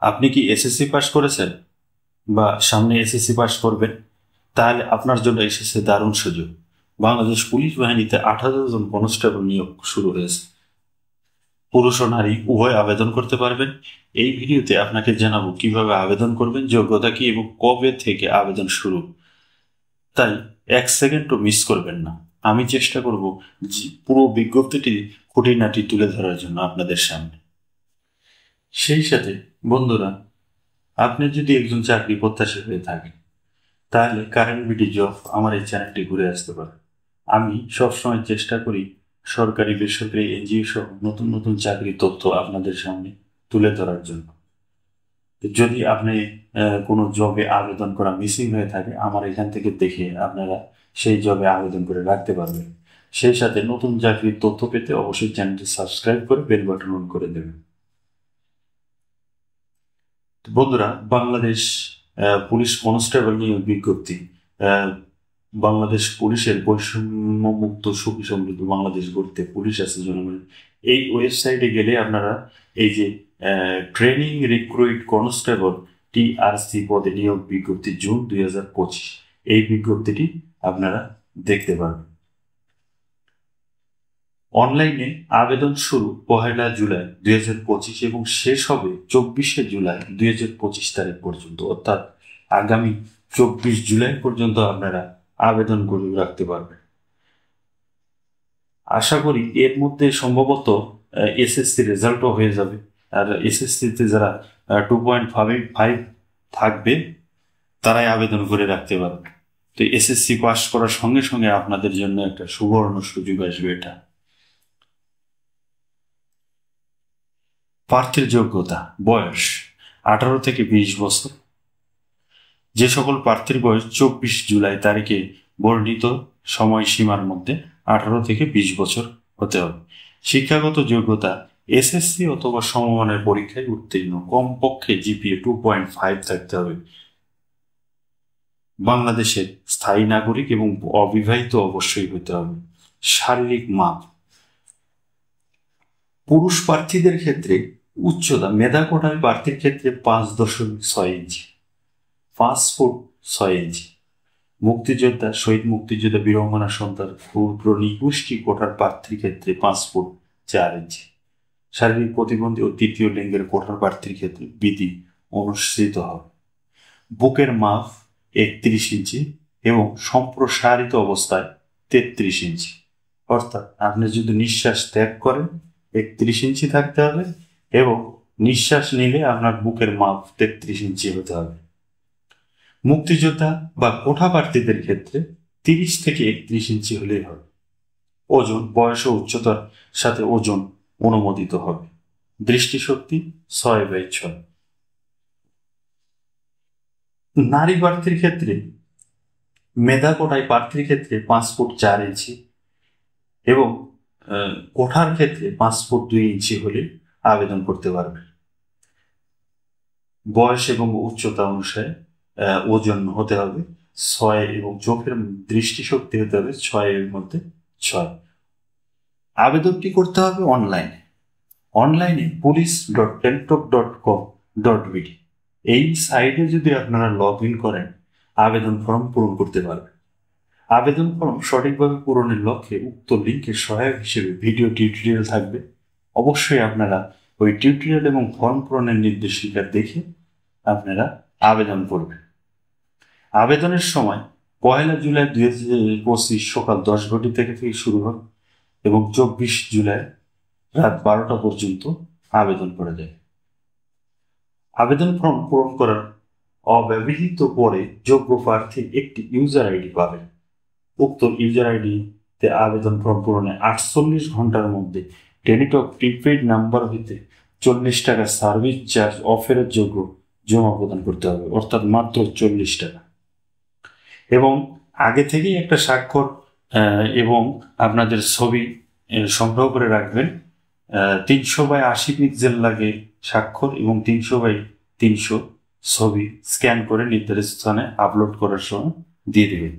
আপনি কি SSC pass করেছেন বা সামনে এসএসসি পাস করবেন? তাহলে আপনার জন্য এসেছে দারুণ সুযোগ। বাংলাদেশ পুলিশ বাহিনীতে 18 জন কনস্টেবল নিয়োগ শুরু হয়েছে। পুরুষ ও নারী উভয় আবেদন করতে পারবেন। এই ভিডিওতে আপনাকে জানাবো কিভাবে আবেদন করবেন, যোগ্যতা কি এবং কবে থেকে আবেদন শুরু। তাই এক সেকেন্ডও মিস করবেন না। আমি চেষ্টা করব পুরো বিজ্ঞপ্তিটি খুঁটিনাটি তুলে ধরার জন্য আপনাদের সামনে। সেই সাথে বন্ধুরা, আপনি যদি একজন চাকরি প্রত্যাশী হয়ে থাকেন তাহলে কারেন্ট বিডি জব আমার এই চ্যানেলটি ঘুরে আসতে পারে। আমি সবসময় চেষ্টা করি সরকারি বেসরকারি এনজিও সহ নতুন নতুন চাকরির তথ্য আপনাদের সামনে তুলে ধরার জন্য। যদি আপনি কোনো জবে আবেদন করা মিসিং হয়ে থাকে, আমার এখান থেকে দেখে আপনারা সেই জবে আবেদন করে রাখতে পারবেন। সেই সাথে নতুন চাকরির তথ্য পেতে অবশ্যই চ্যানেলটি সাবস্ক্রাইব করে বেল বাটন অন করে দেবেন। বন্ধুরা, বাংলাদেশ পুলিশ কনস্টেবল নিয়োগ বিজ্ঞপ্তি, বাংলাদেশ পুলিশের বৈষম্যমুক্ত সুখী সমৃদ্ধ বাংলাদেশ গড়তে পুলিশ আছে জনগণ, এই ওয়েবসাইটে গেলে আপনারা এই যে ট্রেনিং রিক্রুইট কনস্টেবল টিআরসি পদে নিয়োগ বিজ্ঞপ্তি জুন 2025, এই বিজ্ঞপ্তিটি আপনারা দেখতে পারবেন। অনলাইনে আবেদন শুরু 1 জুলাই 2025 এবং শেষ হবে 24 জুলাই 2025 তারিখ পর্যন্ত, অর্থাৎ আগামী 24 জুলাই পর্যন্ত আপনারা আবেদন করে রাখতে পারবেন। আশা করি এর মধ্যে সম্ভবত এসএসসি রেজাল্টও হয়ে যাবে। আর এসএসসিতে যারা 2.5 থাকবে তারাই আবেদন করে রাখতে পারবে। তো এসএসসি পাস করার সঙ্গে সঙ্গে আপনাদের জন্য একটা সুবর্ণ সুযোগ আসবে। এটা প্রার্থীর যোগ্যতা, বয়স 18 থেকে 20 বছর। যে সকল প্রার্থীর বয়স 24 জুলাই তারিখে বর্ণিত সময়সীমার মধ্যে 18 থেকে 20 বছর হতে হবে। শিক্ষাগত যোগ্যতা এসএসসি অথবা সমমানের পরীক্ষায় উত্তীর্ণ, কমপক্ষে জিপিএ 2.5 থাকতে হবে। বাংলাদেশের স্থায়ী নাগরিক এবং অবিবাহিত অবশ্যই হতে হবে। শারীরিক মাপ, পুরুষ প্রার্থীদের ক্ষেত্রে উচ্চতা মেধা কোটায় প্রার্থীর ক্ষেত্রে 5.6 ইঞ্চি, 5 ফুট 6 ইঞ্চি। মুক্তিযোদ্ধা, শহীদ মুক্তিযোদ্ধা, বীরাঙ্গনা সন্তান, ক্ষুদ্র নিগোষ্ঠী কোটার প্রার্থীর ক্ষেত্রে 5 ফুট 4 ইঞ্চি। শারীরিক প্রতিবন্ধী ও তৃতীয় লিঙ্গের কোটার প্রার্থীর ক্ষেত্রে বিধি অনুসৃত হবে। বুকের মাপ 31 ইঞ্চি এবং সম্প্রসারিত অবস্থায় 33 ইঞ্চি। অর্থাৎ আপনি যদি নিঃশ্বাস ত্যাগ করেন 31 ইঞ্চি থাকতে হবে এবং নিঃশ্বাস নিলে আপনার বুকের মাপ 33 ইঞ্চি হতে হবে। মুক্তিযোদ্ধা বা কোটা প্রার্থীদের ক্ষেত্রে 30 থেকে 31 ইঞ্চি হলেই হবে। ওজন, বয়স ও উচ্চতার সাথে ওজন অনুমোদিত হবে। দৃষ্টিশক্তি 6/6। নারী প্রার্থীর ক্ষেত্রে মেধা কোটায় প্রার্থীর ক্ষেত্রে 5 ফুট 4 ইঞ্চি এবং কোঠার ক্ষেত্রে 5 ফুট 2 ইঞ্চি হলে আবেদন করতে পারবে। বয়স এবং উচ্চতা অনুসারে ওজন হতে হবে 6 এবং চোখের দৃষ্টিশক্তি হতে হবে 6 এর মধ্যে 6। আবেদনটি করতে হবে অনলাইনে police.tentok.com.bd, এই সাইটে যদি আপনারা লগ ইন করেন আবেদন ফর্ম পূরণ করতে পারবেন। আবেদন ফর্ম সঠিকভাবে পূরণের লক্ষ্যে উক্ত লিঙ্কের সহায়ক হিসেবে ভিডিও টিউটোরিয়াল থাকবে। অবশ্যই আপনারা ওই টিউটোরিয়াল এবং ফর্ম পূরণের নির্দেশিকা দেখে আপনারা আবেদন করবেন। আবেদনের সময় 1 জুলাই 2025 সকাল 10 ঘটি থেকে শুরু হবে এবং 24 জুলাই রাত 12টা পর্যন্ত আবেদন করা যায়। আবেদন ফর্ম পূরণ করার অব্যবহৃত পরে যোগ্য প্রার্থী একটি ইউজার আইডি পাবেন। উক্ত ইউজার আইডিতে আবেদন ফর্ম পূরণে 48 ঘন্টার মধ্যে টেলিটক প্রিপেইড নাম্বার হইতে 40 টাকা সার্ভিস চার্জ অফেরের যোগ্য জমা প্রদান করতে হবে, অর্থাৎ মাত্র 40 টাকা। এবং আগে থেকেই একটা স্বাক্ষর এবং আপনাদের ছবি সংগ্রহ করে রাখবেন। 300/80 পিক্সেল লাগে স্বাক্ষর এবং 300/300 ছবি স্ক্যান করে নির্ধারিত স্থানে আপলোড করার সময় দিয়ে দেবেন।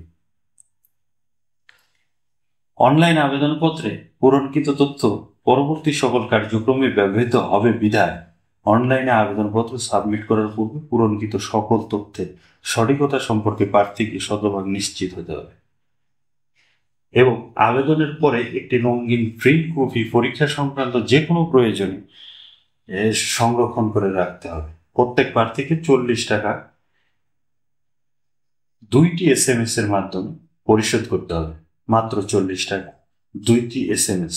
অনলাইন আবেদনপত্রে পূরণকৃত তথ্য পরবর্তী সকল কার্যক্রমে ব্যবহৃত হবে বিধায় অনলাইনে আবেদনপত্র সাবমিট করার পূর্বে পূরণকৃত সকল তথ্যের সঠিকতা সম্পর্কে প্রার্থীকে শতভাগ নিশ্চিত হতে হবে এবং আবেদনের পরে একটি রঙিন প্রিন্ট কপি পরীক্ষা সংক্রান্ত যে কোনো প্রয়োজনে সংরক্ষণ করে রাখতে হবে। প্রত্যেক প্রার্থীকে 40 টাকা 2টি SMS এর মাধ্যমে পরিশোধ করতে হবে। মাত্র 40 টাকা 2টি SMS।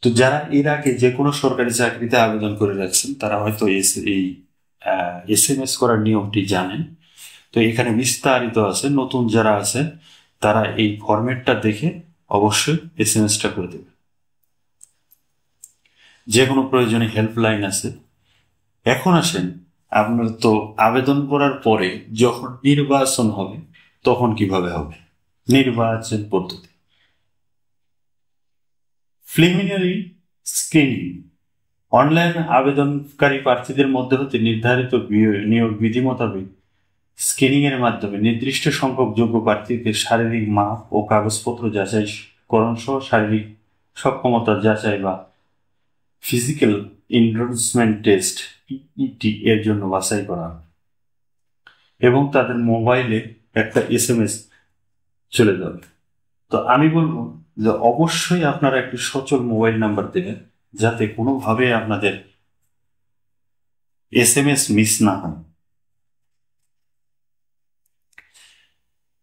তো যারা এর আগে যে কোনো সরকারি চাকরিতে আবেদন করে রাখছেন তারা হয়তো এই SMS করার নিয়মটি জানেন। তো এখানে বিস্তারিত আছে। নতুন যারা আছে তারা এই ফরম্যাটটা দেখে অবশ্যই SMS-টা করে দেবে। যে কোনো প্রয়োজনে হেল্পলাইন আছে। এখন আসেন, আপনার তো আবেদন করার পরে যখন নির্বাচন হবে তখন কিভাবে হবে? নির্বাচন পদ্ধতি প্রিলিমিনারি স্ক্রিনিং। অনলাইন আবেদনকারী প্রার্থীদের মধ্যে হতে নির্ধারিত নিয়োগ বিধি মোতাবেক স্ক্রিনিং এর মাধ্যমে নির্দিষ্ট সংখ্যক যোগ্য প্রার্থীদের শারীরিক মাপ ও কাগজপত্র যাচাইকরণ সহ শারীরিক সক্ষমতা যাচাই বা ফিজিক্যাল এনডোর্সমেন্ট টেস্ট PET এর জন্য বাছাই করা এবং তাদের মোবাইলে একটা SMS চলে যাবে। তো আমি বলবো যে অবশ্যই আপনারা একটি সচল মোবাইল নাম্বার দেবেন যাতে কোনোভাবে আপনাদের SMS মিস না হয়।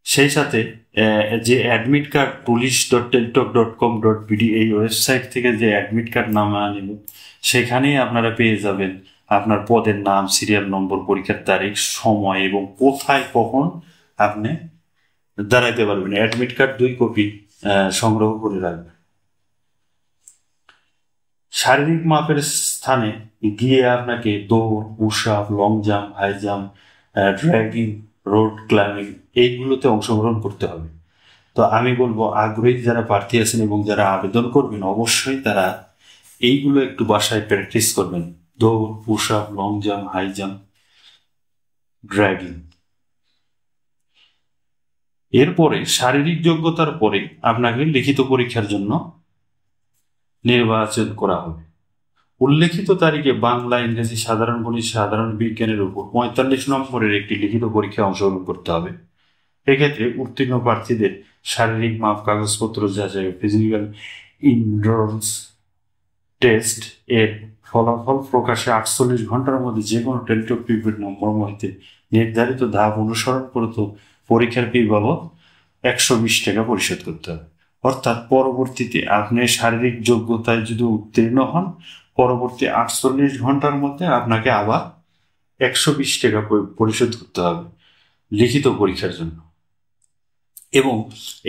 সেই সাথে যে অ্যাডমিট কার্ড police.teltok.com.bd এই ওয়েবসাইট থেকে যে অ্যাডমিট কার্ড নামা নিব সেখানেই আপনারা পেয়ে যাবেন আপনার পদের নাম, সিরিয়াল নম্বর, পরীক্ষার তারিখ, সময় এবং কোথায় কখন আপনি দাঁড়াইতে পারবেন। অ্যাডমিট কার্ড 2 কপি সংগ্রহ করে রাখবেন। শারীরিক মাপের স্থানে গিয়ে আপনাকে দৌড়, push up, long jump, high jump, dragging, road climbing এইগুলোতে অংশগ্রহণ করতে হবে। তো আমি বলবো আগ্রহী যারা প্রার্থী আছেন এবং যারা আবেদন করবেন অবশ্যই তারা এইগুলো একটু বাসায় প্র্যাকটিস করবেন। দৌড়, push up, long jump, high jump, dragging. এরপরে শারীরিক যোগ্যতার পরে আপনাকে লিখিত পরীক্ষার জন্য নির্বাচন করা হবে। উল্লেখিত তারিখে বাংলা, ইংরেজি, সাধারণ গণিত, সাধারণ বিজ্ঞানের উপর 45 নম্বরের একটি লিখিত পরীক্ষায় অংশগ্রহণ করতে হবে। এক্ষেত্রে উত্তীর্ণ প্রার্থীদের শারীরিক মাপ, কাগজপত্র যাচাই, ফিজিক্যাল এনডুরেন্স টেস্ট এর ফলাফল প্রকাশে 48 ঘন্টার মধ্যে যে কোনো টেলিটক প্রিপেড নম্বর মধ্যে নির্ধারিত ধাপ অনুসরণ করত পরীক্ষার ফি বাবদ 120 টাকা পরিশোধ করতে হবে। অর্থাৎ পরবর্তীতে আপনি শারীরিক যোগ্যতায় যদি উত্তীর্ণ হন পরবর্তী 48 ঘন্টার মধ্যে আপনাকে আবার 120 টাকা পরিশোধ করতে হবে লিখিত পরীক্ষার জন্য। এবং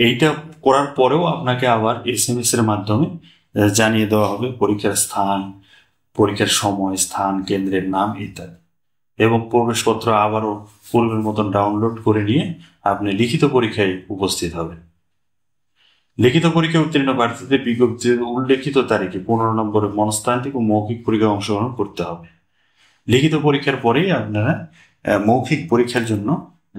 এইটা করার পরেও আপনাকে আবার SMS এর মাধ্যমে জানিয়ে দেওয়া হবে পরীক্ষার স্থান, পরীক্ষার সময়, স্থান, কেন্দ্রের নাম ইত্যাদি। এবং প্রবেশপত্র আবারও পূর্বের মতন ডাউনলোড করে নিয়ে আপনি লিখিত পরীক্ষায় উপস্থিত হবেন। লিখিত পরীক্ষায় উত্তীর্ণ প্রার্থীদের বিজ্ঞপ্তি উল্লেখিত তারিখে 15 নম্বরের মনস্তান্ত্রিক ও মৌখিক পরীক্ষায় অংশগ্রহণ করতে হবে। লিখিত পরীক্ষার পরেই আপনারা মৌখিক পরীক্ষার জন্য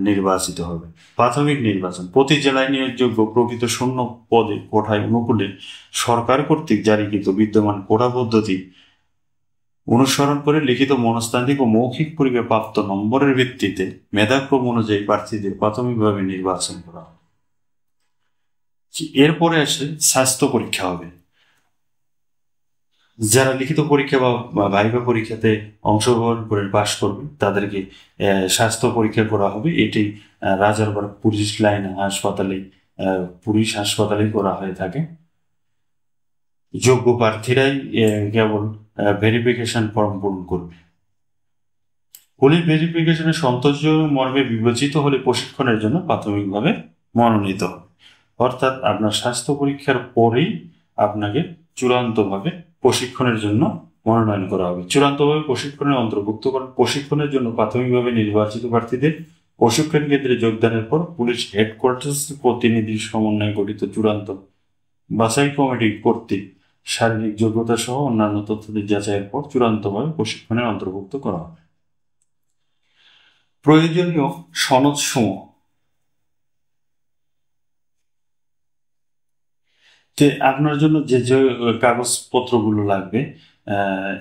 নির্বাচিত হবে। প্রাথমিক নির্বাচন প্রতি জেলায় নিয়োগযোগ্য প্রকৃত শূন্য পদে কোঠায় অনুকূলে সরকার কর্তৃক জারিকৃত বিদ্যমান কোটা পদ্ধতি অনুসরণ করে লিখিত, মনস্তান্ত্রিক ও মৌখিক পরীক্ষায় প্রাপ্ত নম্বরের ভিত্তিতে মেধাক্রম অনুযায়ী প্রার্থীদের প্রাথমিকভাবে নির্বাচন করা হবে। এরপরে আসে স্বাস্থ্য পরীক্ষা হবে। যারা লিখিত পরীক্ষা বা ভাইভা পরীক্ষাতে অংশগ্রহণ করে পাশ করবে তাদেরকে স্বাস্থ্য পরীক্ষা করা হবে। এটি রাজারবাগ পুলিশ লাইন হাসপাতালে পুলিশ হাসপাতালে করা হয়ে থাকে। যোগ্য প্রার্থীরাই কেবল ভেরিফিকেশন ফর্ম পূরণ করবে। পুলিশ ভেরিফিকেশনে সন্তোষজনক মর্মে বিবেচিত হলে প্রশিক্ষণের জন্য প্রাথমিকভাবে মনোনীত হবে। অর্থাৎ আপনার স্বাস্থ্য পরীক্ষার পরেই আপনাকে চূড়ান্তভাবে প্রশিক্ষণের জন্য মনোনয়ন করা হবে। চূড়ান্তভাবে প্রশিক্ষণের অন্তর্ভুক্তকরণ প্রশিক্ষণের জন্য প্রাথমিকভাবে নির্বাচিত প্রার্থীদের প্রশিক্ষণ কেন্দ্রে যোগদানের পর পুলিশ হেডকোয়ার্টার্স প্রতিনিধির সমন্বয়ে গঠিত চূড়ান্ত বাছাই কমিটি কর্তৃক শারীরিক যোগ্যতা সহ অন্যান্য তথ্যাদি যাচাইয়ের পর চূড়ান্তভাবে প্রশিক্ষণের অন্তর্ভুক্ত করা হবে। প্রয়োজনীয় সনদ সমূহ আপনার জন্য যে যে কাগজপত্রগুলো লাগবে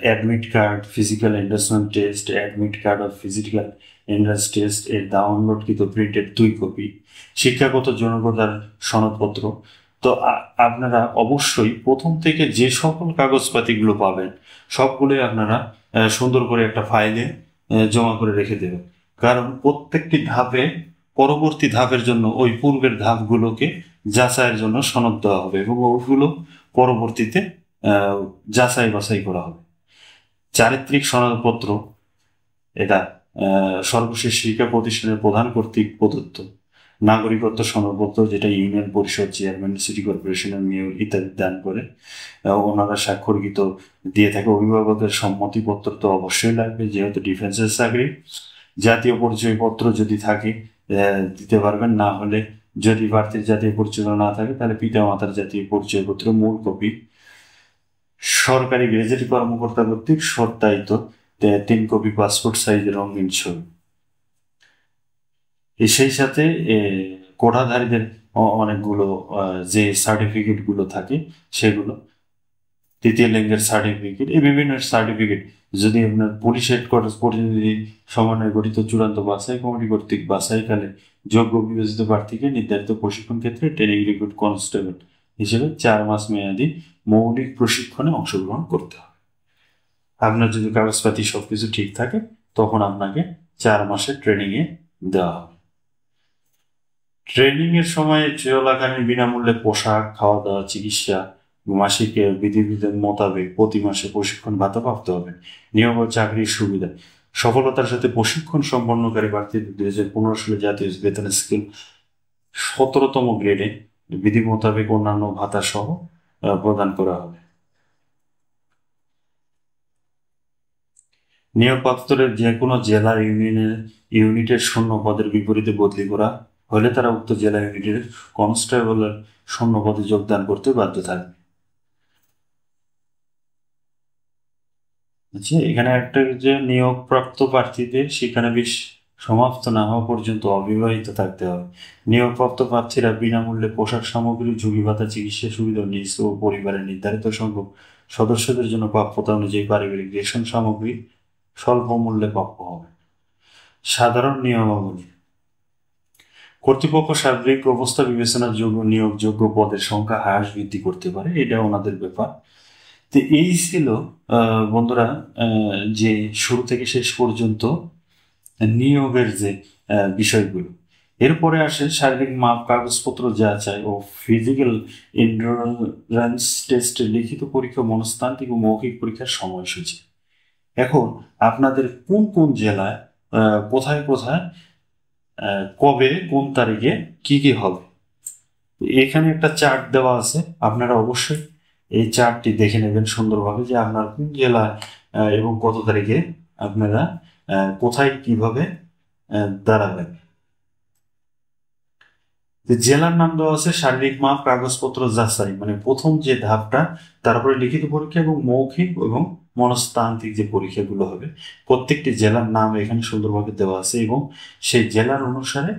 admit card, physical endorsement test, admit card of physical entrance test এর ডাউনলোডকৃত প্রিন্টেড 2 কপি, শিক্ষাগত যোগ্যতার সনদপত্র। তো আপনারা অবশ্যই প্রথম থেকে যে সকল কাগজপাতিগুলো পাবেন সবগুলোই আপনারা সুন্দর করে একটা ফাইলে জমা করে রেখে দেবেন, কারণ প্রত্যেকটি ধাপে পরবর্তী ধাপের জন্য ওই পূর্বের ধাপগুলোকে যাচাইয়ের জন্য সনদ দেওয়া হবে এবং ওগুলো পরবর্তীতে যাচাই বাছাই করা হবে। চারিত্রিক সনদপত্র, এটা সর্বশেষ শিক্ষা প্রতিষ্ঠানের প্রধান কর্তৃক প্রদত্ত। নাগরিকত্ব সনদপত্র, যেটা ইউনিয়ন পরিষদ, চেয়ারম্যান, সিটি কর্পোরেশনের মেয়র ইত্যাদি দান করে ওনারা স্বাক্ষরিত দিয়ে থাকে। অভিভাবকের সম্মতিপত্র তো অবশ্যই লাগবে, যেহেতু ডিফেন্সের চাকরি। জাতীয় পরিচয়পত্র যদি থাকে দিতে পারবেন, না হলে যদি প্রার্থীর জাতীয় পরিচয় না থাকে তাহলে পিতা মাতার জাতীয় পরিচয়পত্র মূল কপি। সরকারি গেজেট কর্মকর্তা কর্তৃক সত্যায়িত 3 কপি পাসপোর্ট সাইজের রঙিন ছবি। সেই সাথে কোটাধারীদের অনেকগুলো যে সার্টিফিকেট গুলো থাকে সেগুলো, তৃতীয় লিঙ্গের সার্টিফিকেট, এই বিভিন্ন সার্টিফিকেট যদি আপনার পুলিশ হেডকোয়ার্টার্স প্রতিনিধি সমন্বয়ে গঠিত চূড়ান্ত বাছাই কমিটি কর্তৃক বাছাইকালে যোগ্য বিবেচিত প্রার্থীকে নির্ধারিত প্রশিক্ষণ ক্ষেত্রে ট্রেনিং রিক্রুট কনস্টেবল হিসেবে 4 মাস মেয়াদী মৌলিক প্রশিক্ষণে অংশগ্রহণ করতে হবে। আপনার যদি কাগজপাতি সবকিছু ঠিক থাকে তখন আপনাকে 4 মাসের ট্রেনিং এ দেওয়া হবে। ট্রেনিং এর সময় চলাকালীন বিনামূল্যে পোশাক, খাওয়া দাওয়া, চিকিৎসা, মাসিক বিধিবিধান মোতাবেক প্রতি মাসে প্রশিক্ষণ ভাতা প্রাপ্ত হবেন। নিয়োগ ও চাকরির সুবিধা, সফলতার সাথে প্রশিক্ষণ সম্পন্নকারী প্রার্থীদের 2015 সালে জাতীয় বেতন স্কেল 17তম গ্রেডে বিধি মোতাবেক অন্যান্য ভাতা সহ প্রদান করা হবে। নিয়োগপত্রের যে কোনো জেলা ইউনিটের শূন্য পদের বিপরীতে বদলি করা হলে তারা উক্ত জেলা ইউনিটের কনস্টেবলের শূন্য পদে যোগদান করতে বাধ্য থাকবে। আচ্ছা, এখানে একটা যে নিয়োগপ্রাপ্ত প্রার্থীদের শিক্ষানবিশ সমাপ্ত না হওয়া পর্যন্ত অবিবাহিত থাকতে হবে। নিয়োগপ্রাপ্ত প্রার্থীরা বিনামূল্যে পোশাক সামগ্রী, ঝুঁকি ভাতা, চিকিৎসা সুবিধা নিজ ও পরিবারের নির্ধারিত সংখ্যক সদস্যদের জন্য প্রাপ্যতা অনুযায়ী পারিবারিক রেশন সামগ্রী স্বল্প মূল্যে প্রাপ্য হবে। সাধারণ নিয়মাবলী, কর্তৃপক্ষ সার্বিক অবস্থা বিবেচনার যোগ্য নিয়োগযোগ্য পদের সংখ্যা হ্রাস বৃদ্ধি করতে পারে, এটা ওনাদের ব্যাপার। তো এই ছিল বন্ধুরা যে শুরু থেকে শেষ পর্যন্ত নিয়োগের যে বিষয়গুলো। এরপরে আসে শারীরিক মাপ, কাগজপত্র যাচাই ও ফিজিক্যাল এন্ডুরেন্স টেস্ট, লিখিত পরীক্ষা, মনস্তান্ত্রিক ও মৌখিক পরীক্ষার সময়সূচি। এখন আপনাদের কোন কোন জেলায় কোথায় কোথায় কবে কোন তারিখে কি কি হবে এখানে একটা চার্ট দেওয়া আছে, আপনারা অবশ্যই এই চার্টটি দেখে নেবেন সুন্দরভাবে যে আপনার কোন জেলায় এবং কত তারিখে আপনারা কোথায় কিভাবে দাঁড়াবেন। জেলার নাম দেওয়া আছে শারীরিক মাপ, কাগজপত্র যাচাই, মানে প্রথম যে ধাপটা, তারপরে লিখিত পরীক্ষা এবং মৌখিক এবং মনস্তান্ত্রিক যে পরীক্ষাগুলো হবে। প্রত্যেকটি জেলার নাম এখানে সুন্দরভাবে দেওয়া আছে এবং সেই জেলার অনুসারে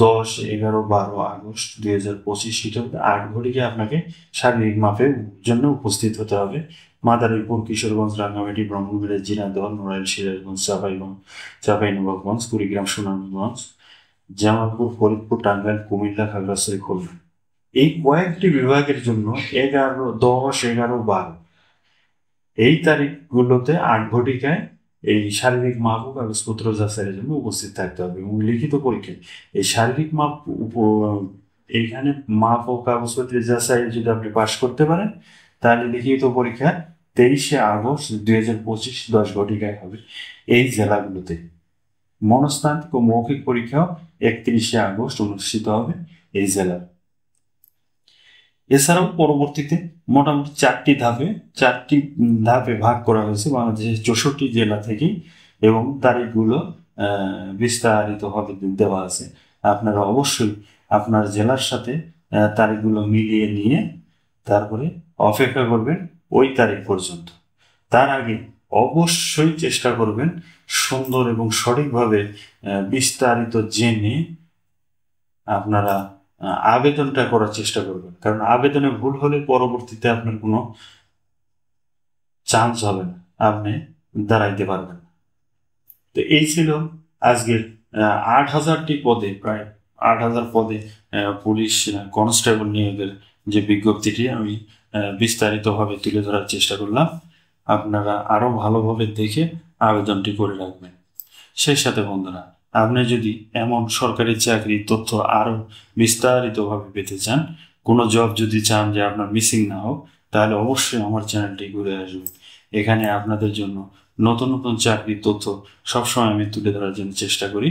10, 11, 12 আগস্ট 2025 খ্রিস্টাব্দে 8 ঘটিকে আপনাকে শারীরিক মাপের জন্য উপস্থিত হতে হবে। মাদারীপুর, কিশোরগঞ্জ, রাঙ্গামাটি, ব্রহ্মপুর, ঝিনাইদহ, নড়াইল, সিরাজগঞ্জ, চাঁপাইনবাবগঞ্জ, কুড়িগ্রাম, সুনামগঞ্জ, জামালপুর, ফরিদপুর, টাঙ্গাইল, কুমিল্লা, খাগড়াছড়ি, খুলনা, এই কয়েকটি বিভাগের জন্য 11, 10, 11, 12 এই তারিখগুলোতে 8 ঘটিকায় এই শারীরিক মাপ ও কাগজপত্র যাচাইয়ের জন্য উপস্থিত থাকতে হবে। এবং লিখিত পরীক্ষায় এই শারীরিক মাপ এইখানে মাপ ও কাগজপত্রের যাচাই যদি আপনি পাশ করতে পারেন তাহলে লিখিত পরীক্ষা 23 আগস্ট 2025 10 ঘটিকায় হবে এই জেলাগুলোতে। মনস্তান্ত্রিক ও মৌখিক পরীক্ষাও 31 আগস্ট অনুষ্ঠিত হবে এই জেলার। এছাড়াও পরবর্তীতে মোটামুটি 4টি ধাপে ভাগ করা হয়েছে বাংলাদেশের 64 জেলা থেকে এবং তারিখগুলো বিস্তারিত ভাবে দেওয়া আছে। আপনারা অবশ্যই আপনার জেলার সাথে তারিখগুলো মিলিয়ে নিয়ে তারপরে অপেক্ষা করবেন ওই তারিখ পর্যন্ত। তার আগে অবশ্যই চেষ্টা করবেন সুন্দর এবং সঠিকভাবে বিস্তারিত জেনে আপনারা আবেদনটা করার চেষ্টা করবেন, কারণ আবেদনে ভুল হলে পরবর্তীতে আপনার কোনো চান্স হবে না, আপনি দাঁড়াইতে পারবেন না। তো এই ছিল আজকের 8,000টি পদে, প্রায় 8,000 পদে পুলিশ কনস্টেবল নিয়োগের যে বিজ্ঞপ্তিটি আমি বিস্তারিতভাবে তুলে ধরার চেষ্টা করলাম। আপনারা আরো ভালোভাবে দেখে আবেদনটি করে রাখবেন। সেই সাথে বন্ধুরা, আপনি যদি এমন সরকারি চাকরির তথ্য আরো বিস্তারিতভাবে পেতে চান, কোনো জব যদি চান যে আপনার মিসিং না হোক, তাহলে অবশ্যই আমার চ্যানেলটি ঘুরে আসবেন। এখানে আপনাদের জন্য নতুন নতুন চাকরির তথ্য সবসময় আমি তুলে ধরার জন্য চেষ্টা করি।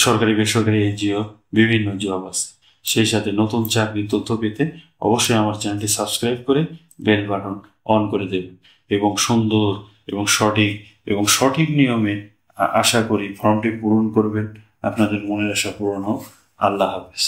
সরকারি বেসরকারি এনজিও বিভিন্ন জব আছে। সেই সাথে নতুন চাকরির তথ্য পেতে অবশ্যই আমার চ্যানেলটি সাবস্ক্রাইব করে বেল বাটন অন করে দেবেন এবং সুন্দর এবং সঠিক নিয়মে আশা করি ফর্মটি পূরণ করবেন। আপনাদের মনের আশা পূরণ হোক। আল্লাহ হাফেজ।